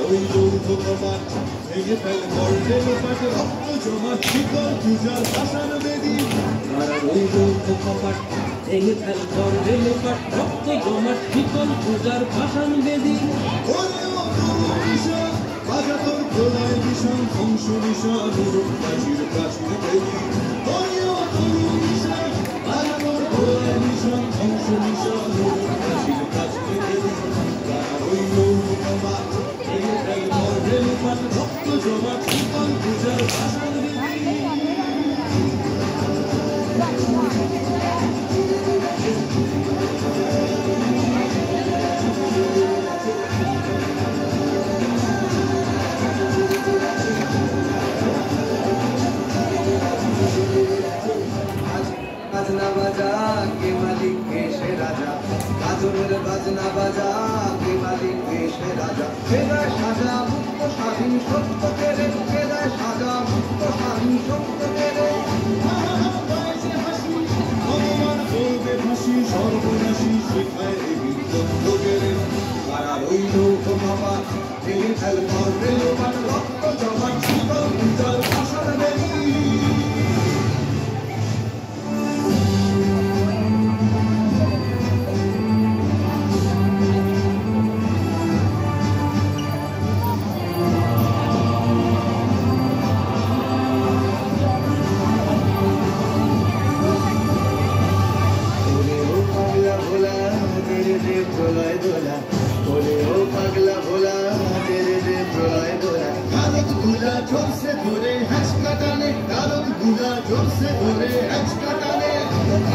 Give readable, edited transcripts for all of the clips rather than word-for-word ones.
ওই যৌথ কপাট ভেঙে ফেল বর্ণের পাট রক্ত জমা শিকল পূজার ভাষার বেদি তারার ওই যৌথ কপাট ভেঙে ফেল বর্ণের পাট রক্ত জমা শিকল পূজার ভাষার বেদি বাজা তোর প্রলয় বিষণ ধ্বংস বিষণ প্রাচীর প্রাচীর বেদি বাজা তোর প্রলয় বিষণ ধ্বংস বিষণ প্রাচীর প্রাচীর বেদি ওই যৌথ কপাট ভেঙে ফেল বর্ণের পাট রক্ত জমা শিকল পূজার ভাষার বেদি बाजना बजा के मालिक के शे राजा गाजरेर बाजना बजा के मालिक के शे राजा केदाय साजा मुक्त স্বাধীন সত্য কেড়ে কেদায় সাজা মুক্ত স্বাধীন সত্য কেড়ে ভগবান বলবে ভাসি সর্বনাশী শেখায় বিদ্বন্দ্ব কেড়ে তারা রইল বাবা ভেঙে ফেল করবে লোপাট রক্ত জমা শীতল পূজার ভাষার বেদি প্রলয় দোলা বলে ও পাগলা ভোলা তেরে রে প্রলয় দোলা কারণ গুলা জোরসে ধরে হ্যাচ কাটানে কারণ গুলা জোরসে ধরে হ্যাচ কাটানে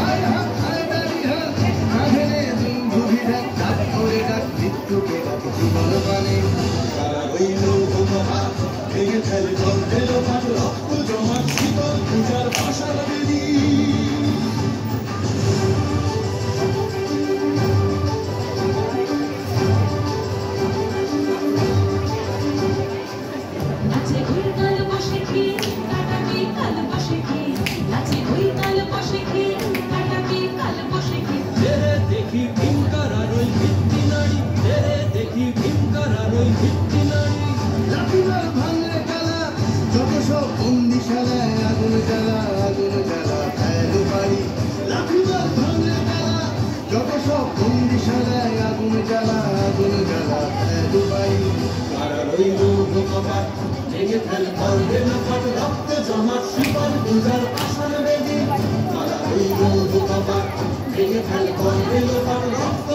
আয় হাত আয় দাঁড়ি হাত আঘেরে বন্ধু বিধাত ডাক করে ডাক মৃত্যুকে ডাক জীবন মানে তারা রইল বাবা ভেঙে ফেল করবে লোপাট রক্ত জমা শীতল পূজার ভাষার বেদি লাঠিমার ভাঙরে কালা যত সব বন্দিশালায় আগুন জ্বালা ফেলো বাড়ি লাঠিমার ভাঙরে কালা যত সব বন্দিশালায় আগুন জ্বালা ফেলো বাড়ি তারা রইল কপাট ভেঙে ফেল করবে লোপাট রক্ত জমা শীতল পূজার ভাষার বেদি তারা রইল কপাট ভেঙে ফেল করবে লোপাট রক্ত